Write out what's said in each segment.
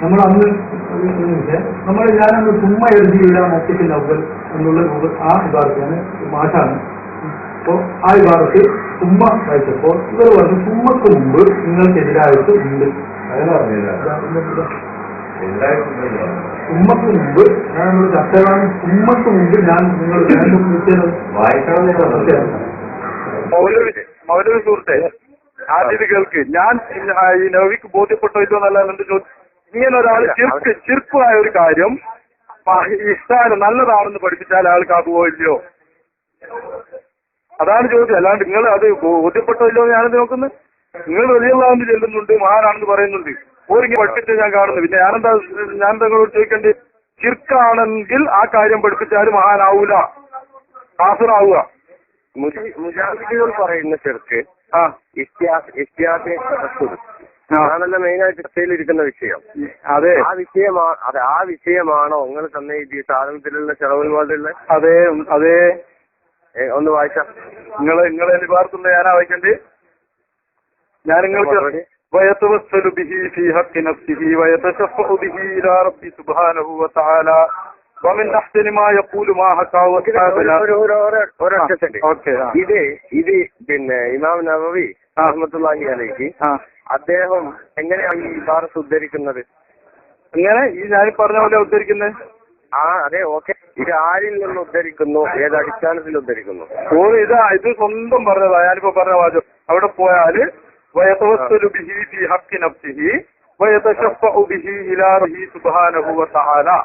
നമ്മൾ അന്ന് നമ്മൾ ഞാനന്ന് സുമ്മ എഴുതിയില്ല മൊത്തത്തിൽ അവൽ എന്നുള്ള ആ വിഭാഗത്താണ് മാഷാണ്. അപ്പോൾ ആ വിഭാഗത്തിൽ സുമ്മ വായിച്ചപ്പോൾ ഇവർ പറഞ്ഞു സുമ്മക്ക് മുമ്പ് നിങ്ങൾക്കെതിരായിട്ട് ഉണ്ട്. ഉമ്മക്ക് മുമ്പ് ഞാൻ ചർച്ചകളാണ്. ഉമ്മക്ക് മുമ്പ് ഞാൻ നിങ്ങൾ മൗലവി സുഹൃത്തെ ആദ്യം കേൾക്ക്. ഞാൻ ഈ നവിക്ക് ബോധ്യപ്പെട്ടോ ഇല്ലോ എന്നല്ല എന്റെ ചോദ്യം. ഇങ്ങനെ ഒരാൾ ചെറുപ്പായ ഒരു കാര്യം ഇഷ്ടാണ് നല്ലതാണെന്ന് പഠിപ്പിച്ചാൽ ആൾക്ക് ആകുമോ ഇല്ലയോ? അതാണ് ചോദ്യം. അല്ലാണ്ട് നിങ്ങൾ അത് ബോധ്യപ്പെട്ടോ ഇല്ലോ ഞാനത് നോക്കുന്നത്. നിങ്ങൾ വലിയതാണെന്ന് ചെല്ലുന്നുണ്ട്, മഹാനാണെന്ന് പറയുന്നുണ്ട്, ഓരിങ്ങനെ പഠിപ്പിച്ച് ഞാൻ കാണുന്നു. പിന്നെ ഞാൻ നിങ്ങളോട് ചോദിക്കേണ്ടത്, ചിർക്കാണെങ്കിൽ ആ കാര്യം പഠിപ്പിച്ചാൽ മഹാനാവൂല, കാഫിറാവുക. മുജാഹിദുകൾ പറയുന്ന ചെറുക്ക് അതാണല്ലോ മെയിനായിട്ട് ചർച്ചയിലിരിക്കുന്ന വിഷയം. അതെ, ആ വിഷയമാണോ നിങ്ങൾ തന്നെ ഈ സാധനത്തിലുള്ള ചെലവുകളുടെ? അതെ അതെ. ഒന്ന് വായിച്ചാ നിങ്ങളെ വാർത്തുണ്ട്. ഞാനാ വായിക്കണ്ടേ? ഞാൻ നിങ്ങൾക്ക് ويتوسل به في حق نفسه ويتشفع به إلى ربي سبحانه وتعالى ومن أحسن ما يقول ما حكى وكتابنا. ഇത് പിന്നെ ഇമാം നവവി റഹ്മത്തുള്ളാഹി അലൈഹി അദ്ദേഹം എങ്ങനെയാണ് ഈ ഇബാറത്ത് ഉദ്ധരിക്കുന്നത്? ഇങ്ങനെ ഈ ഞാൻ പറഞ്ഞ പോലെ ഉദ്ധരിക്കുന്നത്? അതെ, ഓക്കെ. ഇത് ആരിൽ നിന്ന് ഉദ്ധരിക്കുന്നു? ഏത് അടിസ്ഥാനത്തിൽ ഉദ്ധരിക്കുന്നു? ഇത് സ്വന്തം പറഞ്ഞതാ. ഞാനിപ്പോ പറഞ്ഞ വാചകം അവിടെ പോയാല് ويتوسل به في حق نفسه ويتشفع به إلى ربه سبحانه وتعالى.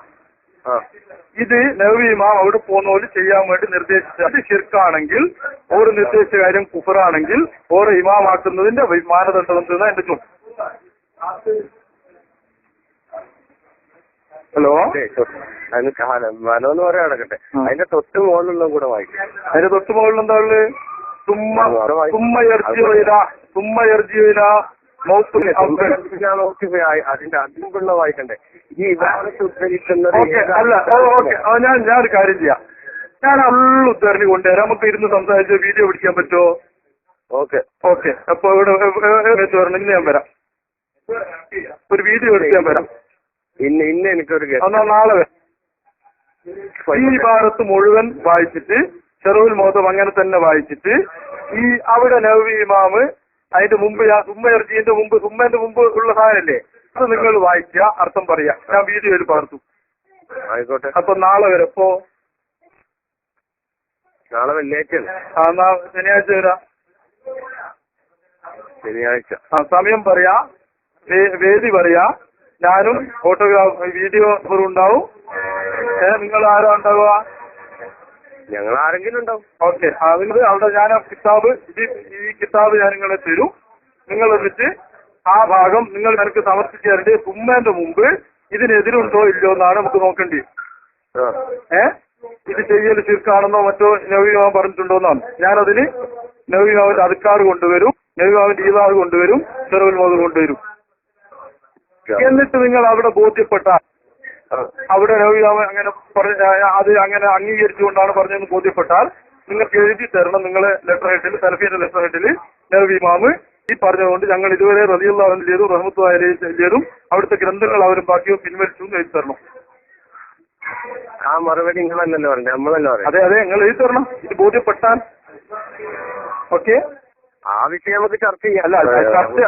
ഇത് നബവി ഇമാം അവിടെ പോകുന്നവര് ചെയ്യാൻ വേണ്ടി നിർദ്ദേശിച്ച അത് ശിർക്കാണെങ്കിൽ, ഓരോ നിർദ്ദേശിച്ച കാര്യം കുഫറാണെങ്കിൽ ഓരോ ഇമാമാക്കുന്നതിന്റെ മാനദണ്ഡം എന്തെന്നാ എന്റെ ചോദ്യം. ഹലോ, മനോന്ന് പറയാൻ നടക്കട്ടെ. അതിന്റെ തൊട്ട് മുകളിലുള്ള കൂടെ വായിക്കും. അതിന്റെ തൊട്ട് മുകളിൽ എന്താ ഉള്ളത്? അതിന്റെ അതിനുള്ള വായിക്കണ്ടേ? ഈ ഇബാറത്ത് ഉദ്ധരിക്കുന്നത് അല്ല. ഞാൻ ഒരു കാര്യം ചെയ്യാം. ഞാൻ ഫുള്ള് ഉദ്ധരണി കൊണ്ടുവരാം. നമുക്ക് ഇരുന്ന് സംസാരിച്ച് വീഡിയോ പിടിക്കാൻ പറ്റുമോ? ഓക്കെ. അപ്പൊ ഇവിടെ വരണമെങ്കിൽ ഞാൻ വരാം. ഒരു വീഡിയോ എടുക്കാൻ വരാം. ഇന്ന് എനിക്കൊരു എന്നാ നാളെ വരാം. ഈ ഇബാറത്ത് മുഴുവൻ വായിച്ചിട്ട് ഷറഹുൽ മുഹദ്ദബ് അങ്ങനെ തന്നെ വായിച്ചിട്ട് ഈ അവിടെ നബവി ഇമാമ് അതിന്റെ മുമ്പ് സുമ്മയർജിന്റെ മുമ്പ് ഉള്ള സാധനല്ലേ, അത് നിങ്ങൾ വായിക്കുക, അർത്ഥം പറയാ. ഞാൻ വീഡിയോയിൽ പകർത്തു. ആയിക്കോട്ടെ. അപ്പൊ നാളെ വരെ. എപ്പോ? നാളെ വെള്ളിയാഴ്ച. എന്നാ ശനിയാഴ്ച വരാം. ശനിയാഴ്ച സമയം പറയാ, വേദി പറയാ. ഞാനും ഫോട്ടോഗ്രാഫ് വീഡിയോ ഉണ്ടാവും. നിങ്ങൾ ആരാ ഉണ്ടാവുക? ഞങ്ങൾ ആരെങ്കിലും ഉണ്ടാവും. ഓക്കെ. അതിന് അവിടെ ഞാൻ കിതാബ് ഈ കിതാബ് ഞാൻ നിങ്ങളെ തരും. നിങ്ങൾ എന്നിട്ട് ആ ഭാഗം നിങ്ങൾ എനിക്ക് സമർപ്പിച്ചു തരേണ്ടത്. സുമ്മേന്റെ മുമ്പ് ഇതിനെതിരുണ്ടോ ഇല്ലയോ എന്നാണ് നമുക്ക് നോക്കേണ്ടത്. ഇത് ചെയ്യൽ ശിർക്കാണെന്നോ മറ്റോ നബവി ഇമാം പറഞ്ഞിട്ടുണ്ടോ എന്നാണ്. ഞാനതിന് നബവി ഇമാമിന്റെ അദ്കാർ കൊണ്ടുവരും, നബവി ഇമാമിന്റെ ഈദാർ കൊണ്ടുവരും, ഷറഹുൽ മുഹദ്ദബ് കൊണ്ടുവരും. എന്നിട്ട് നിങ്ങൾ അവിടെ ബോധ്യപ്പെട്ടാൽ, അവിടെ നബവി ഇമാം അങ്ങനെ അത് അങ്ങനെ അംഗീകരിച്ചുകൊണ്ടാണ് പറഞ്ഞതെന്ന് ബോധ്യപ്പെട്ടാൽ നിങ്ങൾക്ക് എഴുതി തരണം. നിങ്ങളെ ലെറ്റർ ഹെഡിൽ, സലഫിയുടെ ലെറ്റർ ഹെഡിൽ നബവി ഇമാം ഈ പറഞ്ഞതുകൊണ്ട് ഞങ്ങൾ ഇതുവരെ റളിയല്ലാഹു അൻഹു ചെയ്തും റഹ്മത്തുള്ളാഹി അലൈഹി ചെയ്തും അവിടുത്തെ ഗ്രന്ഥങ്ങൾ അവരും ബാക്കിയോ പിൻവലിച്ചു എന്ന് എഴുതി തരണം. ആ മറുപടി നിങ്ങളല്ലല്ലോ പറഞ്ഞു, നമ്മളല്ലോ പറയാം. അതെ നിങ്ങൾ എഴുതി തരണം. ഇത് ബോധ്യപ്പെട്ടാൽ ഓക്കെ. ആ വിഷയം നമുക്ക് ചർച്ച ചെയ്യാം. അല്ല ചർച്ച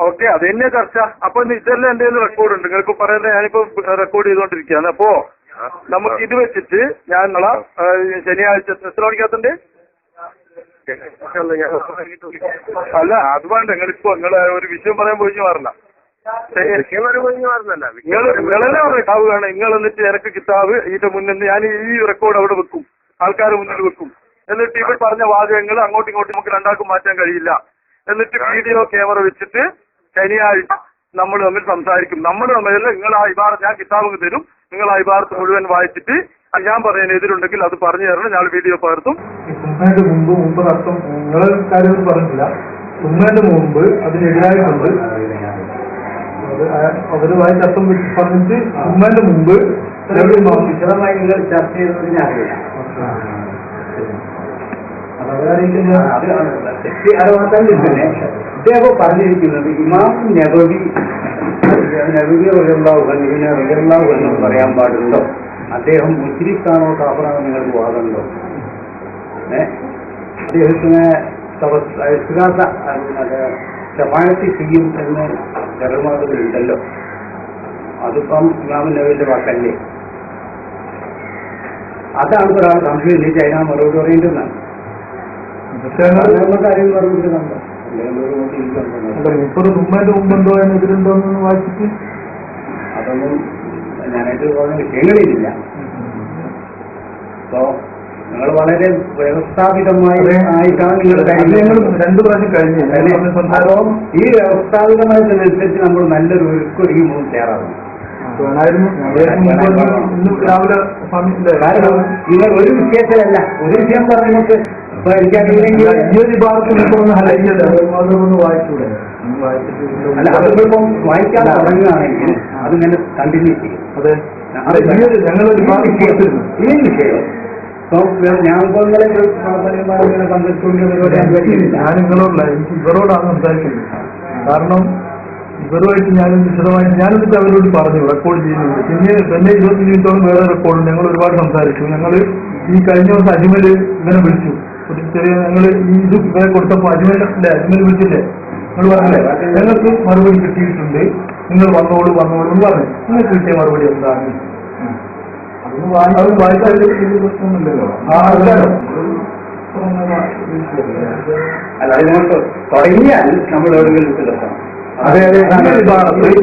ഓക്കെ, അത് തന്നെ ചർച്ച. അപ്പൊ ഇതെല്ലാം എന്റെ റെക്കോർഡ് ഉണ്ട്. നിങ്ങൾക്ക് പറയുന്നത് ഞാനിപ്പോ റെക്കോർഡ് ചെയ്തുകൊണ്ടിരിക്കുകയാണ്. അപ്പോ നമുക്ക് ഇത് വെച്ചിട്ട് ഞാൻ നാളെ ശനിയാഴ്ച എത്ര മണിക്കകത്തുണ്ട്? അല്ല അത് വേണ്ട. നിങ്ങളിപ്പോ നിങ്ങളെ ഒരു വിഷയം പറയാൻ പോയി മാറില്ല. നിങ്ങളെല്ലാം കിതാബ് വേണം. നിങ്ങൾ എന്നിട്ട് എനിക്ക് കിതാബ് ഇതിന്റെ മുന്നിൽ ഞാൻ ഈ റെക്കോർഡ് അവിടെ വെക്കും, ആൾക്കാരുടെ മുന്നിൽ വെക്കും. എന്നിട്ട് ഇവർ പറഞ്ഞ വാചകങ്ങൾ അങ്ങോട്ടും ഇങ്ങോട്ടും നമുക്ക് രണ്ടാൾക്കും മാറ്റാൻ കഴിയില്ല. എന്നിട്ട് വീഡിയോ ക്യാമറ വെച്ചിട്ട് ശനിയാഴ്ച നമ്മൾ തമ്മിൽ സംസാരിക്കും. നമ്മൾ തമ്മിലല്ല, നിങ്ങൾ ആ ഇബാറത്ത് ഞാൻ കിതാബ് തരും. നിങ്ങൾ ആ ഇബാറത്ത് മുഴുവൻ വായിച്ചിട്ട് ഞാൻ പറയുന്ന എതിരുണ്ടെങ്കിൽ അത് പറഞ്ഞു തരണം. ഞാൻ വീഡിയോ പകർത്തും. സുമ്മയുടെ മുമ്പ് അർത്ഥം നിങ്ങളെ കാര്യം പറഞ്ഞില്ല. സുമ്മയുടെ മുമ്പ് അതിനെതിരായിട്ടുണ്ട്. അവര് വായിച്ച അർത്ഥം പറഞ്ഞിട്ട് സുമ്മയുടെ മുമ്പ് വിശദമായി നിങ്ങൾ ചർച്ച ചെയ്തതിന് അറിയില്ല. ഇദ്ദേഹം പറഞ്ഞിരിക്കുന്നത് ഇമാം നബവി എന്ന് പറയാൻ പാടുണ്ടോ? അദ്ദേഹം മുസ്ലിക്കാണോ കാഫറാണോ നിങ്ങൾക്ക് വാദമുണ്ടോ? അദ്ദേഹത്തിന് ശഫാഅത്ത് ചെയ്യും എന്ന് ചെറുമാതലുണ്ടല്ലോ. അതിപ്പം ഇമാം നബിയുടെ വാക്കല്ലേ? അതാണ് ഒരാൾ സംശയം ഉന്നയിച്ച് അതിനാ മറുപടി പറയേണ്ടതെന്നാണ്. കാര്യം പറഞ്ഞിട്ട് കണ്ടോ? മുപ്പത് മുമ്പതിന്റെ മുമ്പെന്തോ ഇതിലുണ്ടോ എന്ന് വായിച്ചിട്ട് അതൊന്നും ഞാനായിട്ട് പറഞ്ഞ വിഷയങ്ങളില്ല. അപ്പോ നിങ്ങൾ വളരെ വ്യവസ്ഥാപിതമായി ആയിട്ടാണ് നിങ്ങൾ രണ്ടു പ്രാവശ്യം കഴിഞ്ഞു. അതോ ഈ വ്യവസ്ഥാപിതമായതിനനുസരിച്ച് നമ്മൾ നല്ലൊരു ഒരുക്കൊരുങ്ങി മൂന്ന് തയ്യാറാകും. രാവിലെ കാരണം നിങ്ങൾ ഒരു വിഷയത്തിലല്ല, ഒരു വിഷയം പറഞ്ഞിട്ട് ഈ ഒരു ഭാഗത്ത് വായിച്ചൂടെ? അല്ല, അതിപ്പം വായിക്കാൻ തുടങ്ങുകയാണെങ്കിൽ അതിങ്ങനെ കണ്ടിന്യൂ ചെയ്യും. അതെ, ഞങ്ങളൊരു ഈ വിഷയം ഞാൻ ഞാൻ നിങ്ങളോടല്ല, എനിക്ക് ഇവരോടാണ് സംസാരിക്കുന്നത്. കാരണം ഇവരുമായിട്ട് ഞാൻ വിശദമായിട്ട് ഞാനെന്നിട്ട് അവരോട് പറഞ്ഞു റെക്കോർഡ് ചെയ്യുന്നുണ്ട്. പിന്നെ 20 മിനിറ്റോളം വേറെ റെക്കോർഡ് ഞങ്ങൾ ഒരുപാട് സംസാരിച്ചു. ഞങ്ങൾ ഈ കഴിഞ്ഞ ദിവസം അജ്മൽ ഇവനെ വിളിച്ചു. ഒരു ചെറിയ ഞങ്ങൾ ഇത് ഇവരെ കൊടുത്തപ്പോൾ അജ്മലിന്റെ അജ്മൽ വിളിച്ചില്ലേ, നിങ്ങൾ പറഞ്ഞില്ലേ ഞങ്ങൾക്ക് മറുപടി കിട്ടിയിട്ടുണ്ട്, നിങ്ങൾ വന്നോളൂ എന്ന് പറഞ്ഞു. നിങ്ങൾക്ക് കിട്ടിയ മറുപടി എന്താണ്? അത് വായിക്കാൻ പ്രശ്നമൊന്നുമില്ലല്ലോ. അല്ല, അതിനോട്ട് തുടങ്ങിയാൽ നമ്മൾ എവിടെയെങ്കിലും എത്തണം. അതെ അതെ, ഈ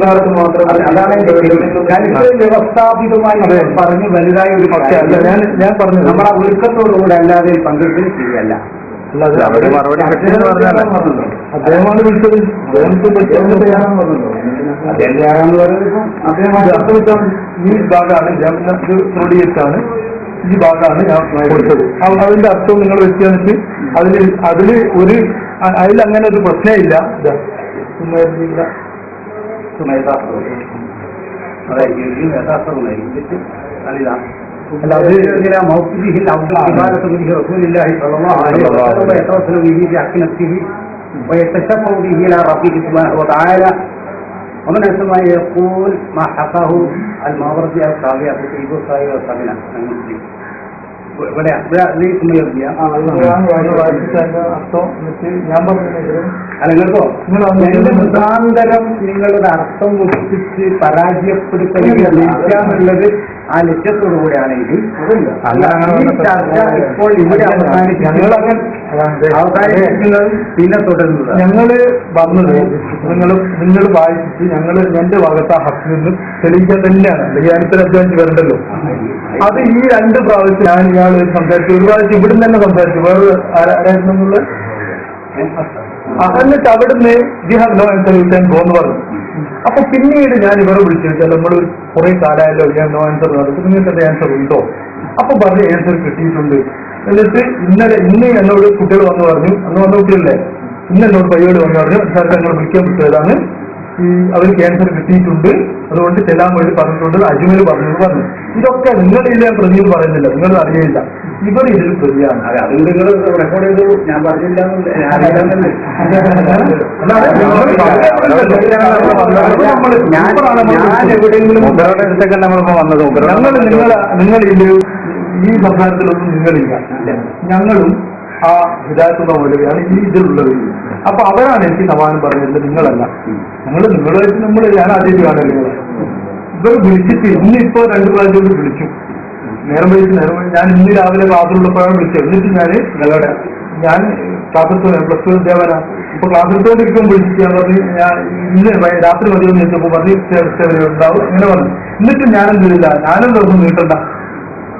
ഭാഗത്ത് മാത്രം അതാണ് വ്യവസ്ഥാപിതമായി പറഞ്ഞ് വലുതായ ഒരു പക്ഷേ അല്ല. ഞാൻ പറഞ്ഞു നമ്മുടെ ഒരുക്കത്തോടുകൂടെ അല്ലാതെ പങ്കെടുക്കുകയും ശരിയല്ല. അദ്ദേഹമാണ് വിളിച്ചത്. ഈ ഭാഗമാണ് ക്രോഡീകരിച്ചാണ്, ഈ ഭാഗമാണ് ഞാൻ കൊടുത്തത്. അതിന്റെ അർത്ഥം നിങ്ങൾ വെച്ച് അതില് ഒരു അതിലങ്ങനെ ഒരു പ്രശ്നമില്ല. ويتشفع به إلى ربه سبحانه وتعالى ومن أسماء يقول ما حكاه الماوردي القاضي أبو سعيد الصاوي والصابنة المسلم. എന്റെ മുഖാന്തരം നിങ്ങളുടെ അർത്ഥം ഒപ്പിച്ച് പരാജയപ്പെടുത്തുന്നത് ആ ലക്ഷ്യത്തോടു കൂടെയാണെങ്കിൽ ഇപ്പോൾ ഇവിടെ അവസാനിപ്പിക്കുന്നത് പിന്നെ തുടരുന്നത്. ഞങ്ങള് വന്നത് നിങ്ങൾ വായിച്ചിട്ട് ഞങ്ങൾ എന്റെ ഭാഗത്ത് ആ ഹക്കിൽ നിന്ന് തെളിയിക്കാൻ തന്നെയാണ്. ധ്യാനത്തിന് അധ്വാനിച്ച് വരണ്ടല്ലോ. അത് ഈ 2 പ്രാവശ്യം ഞാൻ ഇയാൾ സംസാരിച്ചു. ഒരു പ്രാവശ്യം ഇവിടുന്ന് തന്നെ സംസാരിച്ചു. വേറെ ആരായിരുന്നുള്ള എന്നിട്ട് അവിടുന്ന് ജി ഹാവ് നോ ആൻസർ പോന്ന് പറഞ്ഞു. അപ്പൊ പിന്നീട് ഞാൻ ഇവരെ വിളിച്ചു വെച്ചാൽ നമ്മൾ കുറെ കാലമായല്ലോ ഞാൻ നോ ആൻസർ നടക്കും, നിങ്ങൾക്ക് എന്റെ ആൻസർ ഉണ്ടോ? അപ്പൊ പറഞ്ഞ് ആൻസർ കിട്ടിയിട്ടുണ്ട്. എന്നിട്ട് ഇന്ന് എന്നോട് കുട്ടികൾ വന്നു പറഞ്ഞു, അന്ന് വന്ന കുട്ടികളല്ലേ, ഇന്ന് എന്നോട് പയ്യോട് വന്നു പറഞ്ഞു സാർ ഞങ്ങൾ വിളിക്കാൻ പറ്റിയതാണ്, ഈ അവർ ക്യാൻസർ കിട്ടിയിട്ടുണ്ട്, അതുകൊണ്ട് ചെല്ലാൻ വേണ്ടി പറഞ്ഞിട്ടുണ്ട്, അജ്മൽ പറഞ്ഞു. ഇതൊക്കെ നിങ്ങളില്ല പ്രതിയിൽ പറയുന്നില്ല, നിങ്ങൾ അറിയില്ല, ഇവർ ഇതിൽ പ്രതിയാണ്. അതുകൊണ്ട് നിങ്ങൾ റെക്കോർഡ് ചെയ്തു. ഞാൻ പറഞ്ഞില്ല. നിങ്ങളില്ല, ഈ സംസാരത്തിലൊന്നും നിങ്ങളില്ല. ഞങ്ങളും ആ ഹിദായത്തുള്ള പോലെയാണ് ഈ ഇതിലുള്ളത്. അപ്പൊ അവരാണ് എനിക്ക് സമാധാനം പറഞ്ഞത്, നിങ്ങളല്ല. നിങ്ങളായിട്ട് ഞാൻ ആദ്യമായിട്ട് കാണുന്നത്. ഇവർ വിളിച്ചിട്ട് ഇന്നിപ്പോ 2 പ്രാവശ്യം വിളിച്ചു. നേരം ഞാൻ ഇന്ന് രാവിലെ ക്ലാസ്സിലുള്ളപ്പോഴാണ് വിളിച്ചത്. എന്നിട്ട് ഞാൻ ക്ലാസ് പ്ലസ് 2 അധ്യാപന ഇപ്പൊ ക്ലാസ് എടുത്തോണ്ടിരിക്കുമ്പോൾ വിളിച്ചിട്ട് ഞാൻ പറഞ്ഞു ഞാൻ ഇന്ന് രാത്രി മതിയെന്ന് ചോദിച്ചപ്പോൾ പറഞ്ഞ് ഉണ്ടാവും അങ്ങനെ പറഞ്ഞു. എന്നിട്ട് ഞാനെന്ത് ചെയ്തില്ല, ഞാനെന്തൊന്നും നീട്ടണ്ട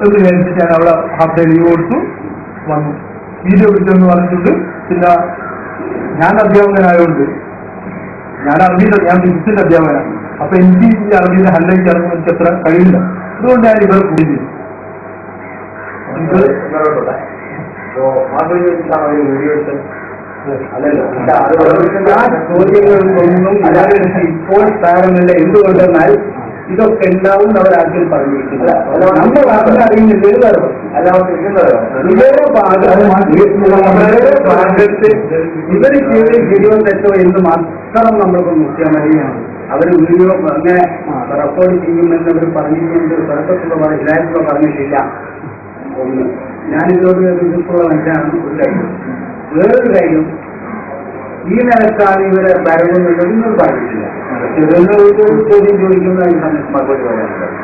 എന്ന് വിചാരിച്ചിട്ട് ഞാൻ അവിടെ ഹാഫ് ഡേ ലീവ് കൊടുത്തു വന്നു. വീഡിയോ പിടിച്ചെന്ന് പറഞ്ഞിട്ടുണ്ട്. പിന്നെ ഞാൻ അധ്യാപകനായതുകൊണ്ട് ഞാൻ ഫിസിക്സിന്റെ അധ്യാപകനാണ്. അപ്പൊ എനിക്ക് ഈ അറബിയുടെ ഹല്ലയ്ക്ക് ഇറങ്ങുമ്പോൾ എനിക്ക് അത്ര കഴിയില്ല. അതുകൊണ്ട് ഞാൻ ഇവരെ കൂടി ഇപ്പോൾ സാരമില്ല. എന്തുകൊണ്ടെന്നാൽ ഇതൊക്കെ ഉണ്ടാവും അവരാദ്യം പറഞ്ഞിരിക്കുന്നത്. നമ്മൾ അറിയുന്നില്ല. ഇവരുടെ ഭാഗത്ത് ഇവര് ചെയ്ത് ശരിയോ തെറ്റോ എന്ന് മാത്രം നമ്മൾക്ക് നോക്കിയാൽ മതിയാണ്. അവർ വീഡിയോ അങ്ങനെ റെക്കോർഡ് ചെയ്യുമെന്ന് അവർ പറഞ്ഞിട്ടുണ്ട്. തുടക്കത്തുള്ള ഹിദായത്തുള്ള പറഞ്ഞിട്ടില്ല. ഒന്ന്, ഞാനിതോട് എതിർപ്പുള്ള മനുഷ്യനാണ് ഒരു കാര്യം. വേറൊരു കാര്യം, ഈ നിലക്കാണ് ഇവരെ ഭരണമെന്നുള്ളത് ഇന്നത് പറഞ്ഞിട്ടില്ല. ചോദ്യം ചോദിക്കുന്ന മറുപടി പറയാനുള്ളത്.